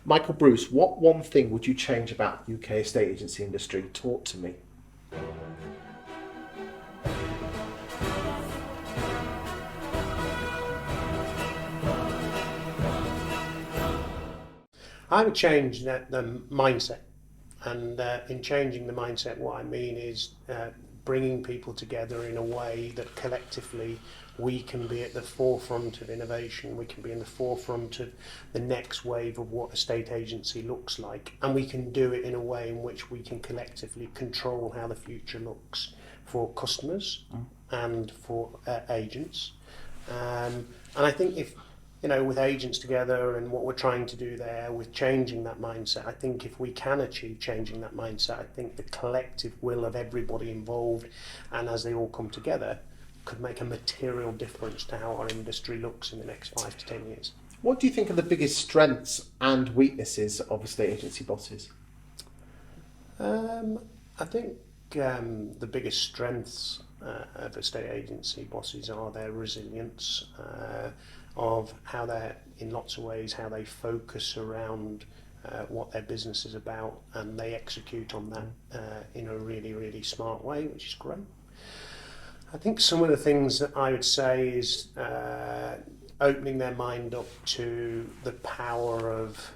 Michael Bruce, what one thing would you change about the UK estate agency industry? Talk to me. I would change the mindset. And in changing the mindset, what I mean is bringing people together in a way that collectively we can be at the forefront of innovation, we can be in the forefront of the next wave of what a state agency looks like, and we can do it in a way in which we can collectively control how the future looks for customers and for agents. And I think if with agents together and what we're trying to do there with changing that mindset, I think if we can achieve changing that mindset, I think the collective will of everybody involved, and as they all come together, could make a material difference to how our industry looks in the next 5 to 10 years. What do you think are the biggest strengths and weaknesses of estate agency bosses? I think the biggest strengths of estate agency bosses are their resilience, of how they're, in lots of ways, how they focus around what their business is about, and they execute on that in a really, really smart way, which is great. I think some of the things that I would say is opening their mind up to the power of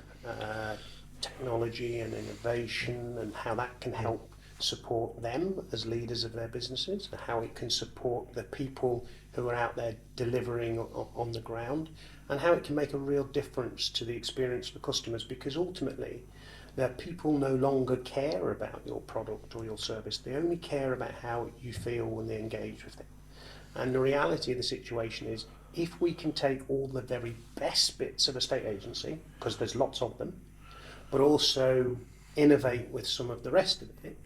technology and innovation and how that can help support them as leaders of their businesses, and how it can support the people who are out there delivering on the ground, and how it can make a real difference to the experience for customers, because ultimately that people no longer care about your product or your service. They only care about how you feel when they engage with it. And the reality of the situation is, if we can take all the very best bits of a state agency, because there's lots of them, but also innovate with some of the rest of it,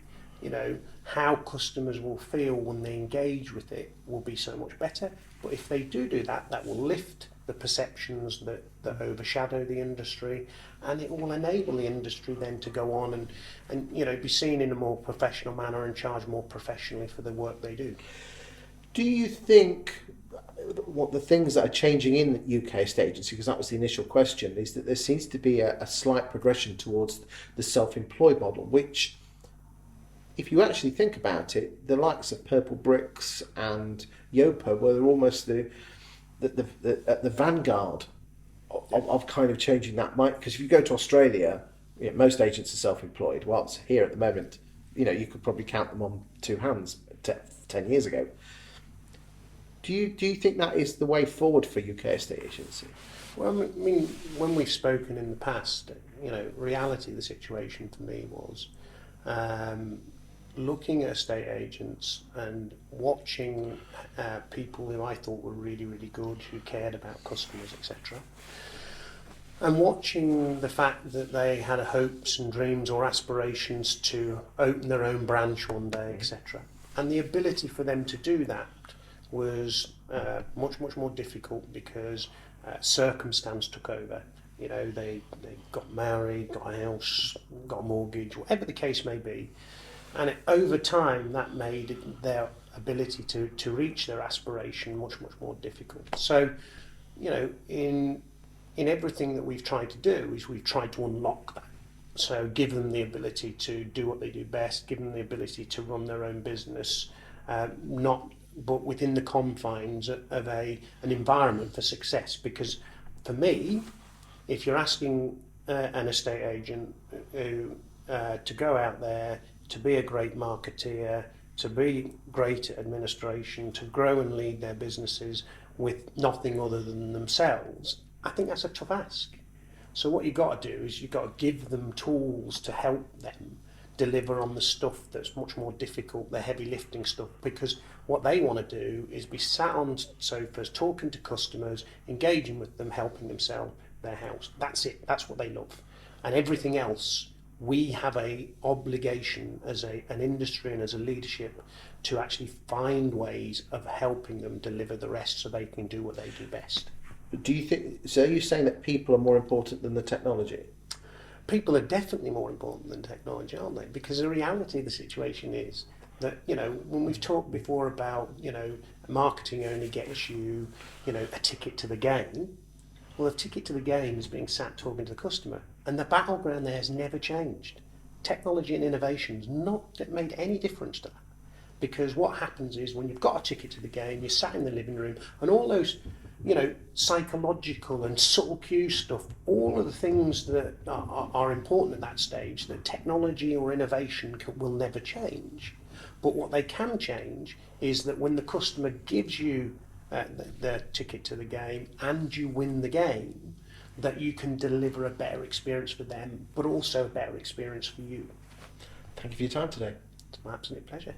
how customers will feel when they engage with it will be so much better. But if they do that, that will lift the perceptions that overshadow the industry, and it will enable the industry then to go on and be seen in a more professional manner and charge more professionally for the work they do. Do you think what the things that are changing in the UK estate agency, because that was the initial question, is that there seems to be a slight progression towards the self-employed model, which, if you actually think about it, the likes of Purple Bricks and Yopa were almost the vanguard of kind of changing that mind. Because if you go to Australia, most agents are self-employed. Whilst here at the moment, you could probably count them on two hands 10 years ago. Do you think that is the way forward for UK estate agency? Well, I mean, when we've spoken in the past, reality of the situation for me was looking at estate agents and watching people who I thought were really, really good, who cared about customers, etc. And watching the fact that they had hopes and dreams or aspirations to open their own branch one day, etc. And the ability for them to do that was much, much more difficult because circumstance took over. They got married, got a house, got a mortgage, whatever the case may be. And over time, that made their ability to reach their aspiration much, much more difficult. So, in everything that we've tried to do is we've tried to unlock that. So give them the ability to do what they do best, give them the ability to run their own business, but within the confines of an environment for success. Because for me, if you're asking an estate agent to go out there, to be a great marketeer, to be great at administration, to grow and lead their businesses with nothing other than themselves, I think that's a tough ask. So what you've got to do is you've got to give them tools to help them deliver on the stuff that's much more difficult, the heavy lifting stuff, because what they want to do is be sat on sofas, talking to customers, engaging with them, helping them sell their house. That's it. That's what they love. And everything else, we have a obligation as an industry and as a leadership to actually find ways of helping them deliver the rest so they can do what they do best. Do you think, so are you saying that people are more important than the technology? People are definitely more important than technology, aren't they? Because the reality of the situation is that, when we've talked before about, marketing only gets you, a ticket to the game, Well, the ticket to the game is being sat talking to the customer, and the battleground there has never changed. Technology and innovation's not made any difference to that. Because what happens is when you've got a ticket to the game, you're sat in the living room, and all those, psychological and subtle cue stuff, all of the things that are important at that stage, that technology or innovation will never change. But what they can change is that when the customer gives you the ticket to the game and you win the game, that you can deliver a better experience for them, but also a better experience for you. Thank you for your time today. It's my absolute pleasure.